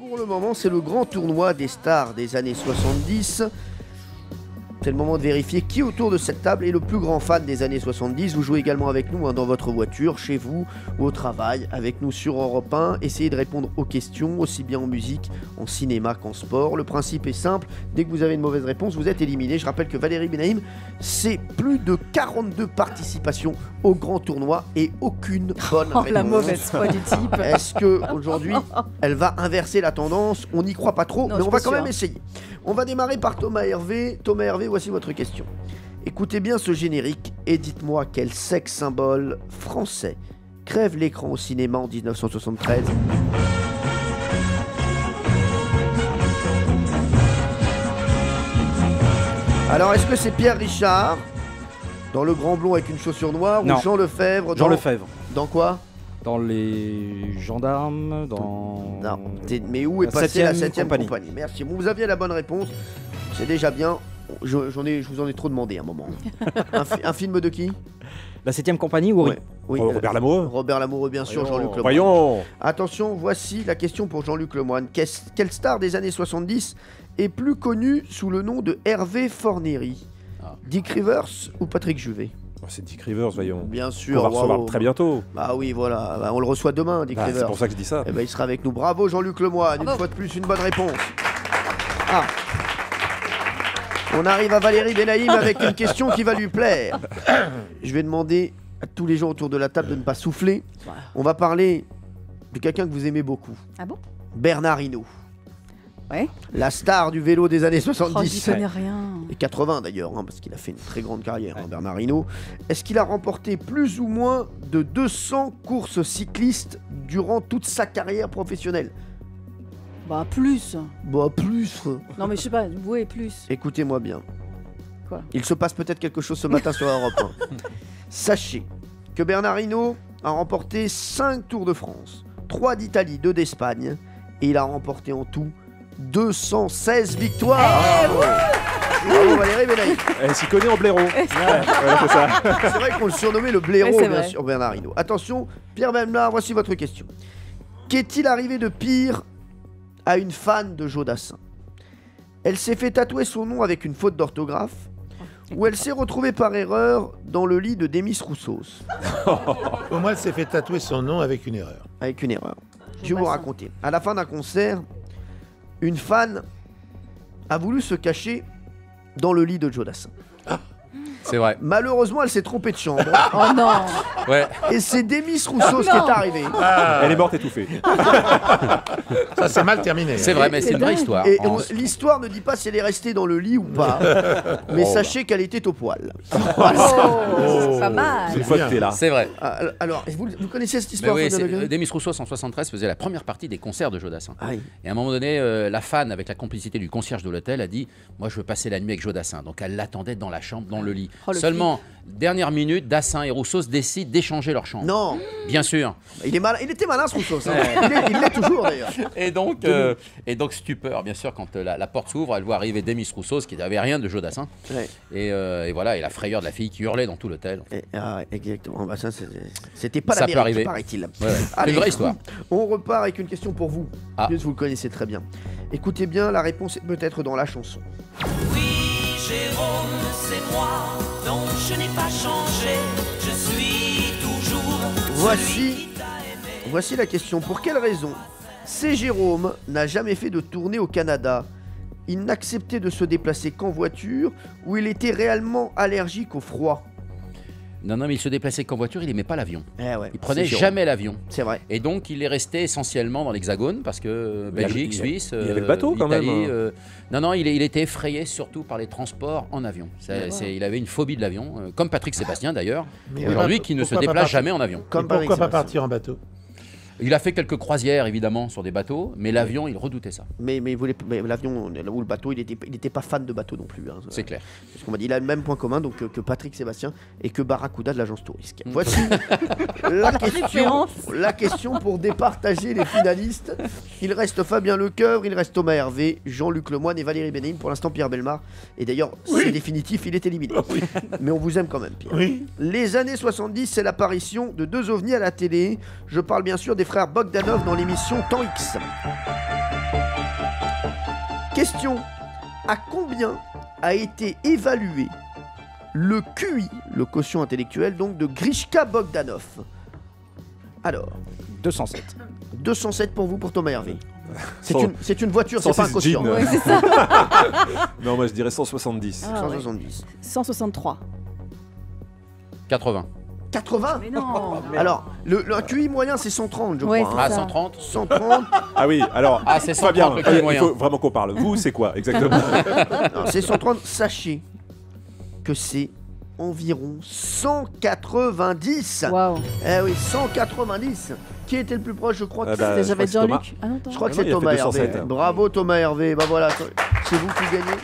Pour le moment, c'est le grand tournoi des stars des années 70. C'est le moment de vérifier qui autour de cette table est le plus grand fan des années 70. Vous jouez également avec nous dans votre voiture, chez vous ou au travail, avec nous sur Europe 1. Essayez de répondre aux questions, aussi bien en musique, en cinéma qu'en sport. Le principe est simple, dès que vous avez une mauvaise réponse, vous êtes éliminé. Je rappelle que Valérie Benaïm, c'est plus de 42 participations au grand tournoi et aucune bonne réponse. La mauvaise foi du type. Est-ce qu'aujourd'hui, elle va inverser la tendance? On n'y croit pas trop, Non, mais je on va suis quand sûre. même essayer. On va démarrer par Thomas Hervé. Thomas Hervé, voici votre question. Écoutez bien ce générique et dites-moi quel sex symbole français crève l'écran au cinéma en 1973. Alors, est-ce que c'est Pierre Richard dans Le Grand Blond avec une chaussure noire Non. ou Jean Lefebvre Jean dans... Lefebvre. Dans quoi? Dans les gendarmes, dans... Non. Mais où est La passée la 7e 7e compagnie? Merci. Bon, vous aviez la bonne réponse. C'est déjà bien. Je vous en ai trop demandé à un moment. Un film de qui? La 7e compagnie ou Ouais. Oui, Robert Lamoureux. Robert Lamoureux, bien sûr, Jean-Luc Lemoyne. Voyons. Attention, voici la question pour Jean-Luc Lemoyne. Quelle star des années 70 est plus connue sous le nom de Hervé Fornery? Dick Rivers ou Patrick Juvet? Oh, c'est Dick Rivers, voyons. Bien sûr. On va recevoir bravo. très bientôt. Bah oui, voilà. Bah, on le reçoit demain, Dick Rivers. C'est pour ça que je dis ça. Eh ben, il sera avec nous. Bravo Jean-Luc Lemoyne. Une fois de plus, une bonne réponse. Ah. On arrive à Valérie Benaïm avec une question qui va lui plaire. Je vais demander à tous les gens autour de la table de ne pas souffler. On va parler de quelqu'un que vous aimez beaucoup. Ah bon? Bernard Hinault. Ouais. La star du vélo des années Oh, 70. j'y connais rien. Et 80 d'ailleurs, hein, parce qu'il a fait une très grande carrière, hein, Bernard Hinault. Est-ce qu'il a remporté plus ou moins de 200 courses cyclistes durant toute sa carrière professionnelle? Bah, plus. Bah plus. Non, mais je sais pas, ouais, plus. Écoutez-moi bien. Quoi? Il se passe peut-être quelque chose ce matin sur Europe 1. Sachez que Bernard Hinault a remporté 5 Tours de France, 3 d'Italie, 2 d'Espagne, et il a remporté en tout 216 victoires. Bravo Valérie Benaïm. Elle s'y connaît en blaireau. Ouais, c'est ça. C'est vrai qu'on le surnommait le blaireau, Ouais, c'est bien vrai. sûr, Bernard Hinault. Attention, Pierre Bellemare, voici votre question. Qu'est-il arrivé de pire à une fan de Jodassin? Elle s'est fait tatouer son nom avec une faute d'orthographe, ou elle s'est retrouvée par erreur dans le lit de Demis Roussos Au moins, elle s'est fait tatouer son nom avec une erreur. avec une erreur. Je vais vous Jodassin. raconter. À la fin d'un concert, une fan a voulu se cacher dans le lit de Jodassin. C'est vrai. Malheureusement, elle s'est trompée de chambre Oh non. Ouais. et c'est Demis Roussos qui non. est arrivé. Elle est morte étouffée. Ça, c'est mal terminé. C'est vrai, mais c'est une vraie histoire. Et En- l'histoire ne dit pas si elle est restée dans le lit ou pas, mais sachez qu'elle était au poil. Oh, pas mal. C'est une fois que t'es là. C'est vrai. Alors, vous connaissez cette Mais histoire oui, Fabien Legrand Demis Roussos en 73 faisait la première partie des concerts de Jodassin. Aïe. Et à un moment donné, la fan, avec la complicité du concierge de l'hôtel, a dit « Moi, je veux passer la nuit avec Jodassin ». Donc, elle l'attendait dans la chambre, dans le lit. Oh, le Seulement, dernière minute, Dassin et Roussos décident d'échanger leur chambre. Non, Bien sûr. il était malin ce Rousseau. Il l'est toujours d'ailleurs. Et donc stupeur, bien sûr, quand la porte s'ouvre, elle voit arriver Demis Roussos, qui n'avait rien de Jodassin. Ouais. Et voilà, et la frayeur de la fille qui hurlait dans tout l'hôtel. Exactement. Bah, ça, c'était pas Ça peut l'Amérique, arriver. paraît-il. Ouais, ouais. C'est Allez, une vraie histoire. On repart avec une question pour vous. Ah. Puisque vous le connaissez très bien. Écoutez bien, la réponse est peut-être dans la chanson. Oui, Jérôme, c'est moi, non, je n'ai pas changé, je suis toujours celui qui t'a aimé. Voici la question. Pour quelle raison C. Jérôme n'a jamais fait de tournée au Canada? Il n'acceptait de se déplacer qu'en voiture ou il était réellement allergique au froid? Non, mais il se déplaçait qu'en voiture, il n'aimait pas l'avion. Eh ouais, Il prenait c'est Jérôme. jamais l'avion. C'est vrai. Et donc, il est resté essentiellement dans l'Hexagone, parce que Belgique, Suisse, il y avait le bateau, quand Italie, même. Non, il était effrayé surtout par les transports en avion. Il avait une phobie de l'avion, comme Patrick Sébastien d'ailleurs, Mais aujourd'hui, pourquoi qui ne se pas déplace partir- jamais en avion. Comme Et Patrick pourquoi pas Sébastien. partir en bateau? Il a fait quelques croisières, évidemment, sur des bateaux, mais l'avion, il redoutait ça. Mais l'avion ou le bateau, il était pas fan de bateau non plus. Hein. C'est clair. Parce qu'on m'a dit, il a le même point commun donc, que Patrick Sébastien et que Barracuda de l'agence Tourisque. Voici référence. la question pour départager les finalistes. Il reste Fabien Lecoeuvre, il reste Thomas Hervé, Jean-Luc Lemoyne et Valérie Benaïm. Pour l'instant, Pierre Bellemare. Et d'ailleurs, c'est définitif, il est éliminé. Mais on vous aime quand même, Pierre. Oui. Les années 70, c'est l'apparition de deux ovnis à la télé. Je parle bien sûr des frères Bogdanov dans l'émission Temps X. Question. À combien a été évalué le QI, le quotient intellectuel, donc de Grishka Bogdanov? Alors, 207. 207 pour vous, pour Thomas Hervé. Cent- C'est une voiture, c'est pas un 106 quotient. jeans. Ouais, c'est ça. Non, moi je dirais 170. Ah, ouais. 170. 163. 80. 80. Mais non. Alors, le QI moyen, c'est 130, je Ouais, crois. Ah, ça. 130. 130. Ah oui, alors. Ah, c'est 130 Fabien, le QI il moyen. faut vraiment qu'on parle. Vous, c'est quoi exactement? Non, c'est 130. Sachez que c'est environ 190. Waouh. Eh oui, 190. Qui était le plus proche, je crois que Ah bah, C'était je crois J'avais que c'est Thomas. Jean-Luc. Ah non, attends. Je crois que Non, c'est il a fait Thomas Hervé. 207. Bravo Thomas Hervé. Bah voilà, c'est vous qui gagnez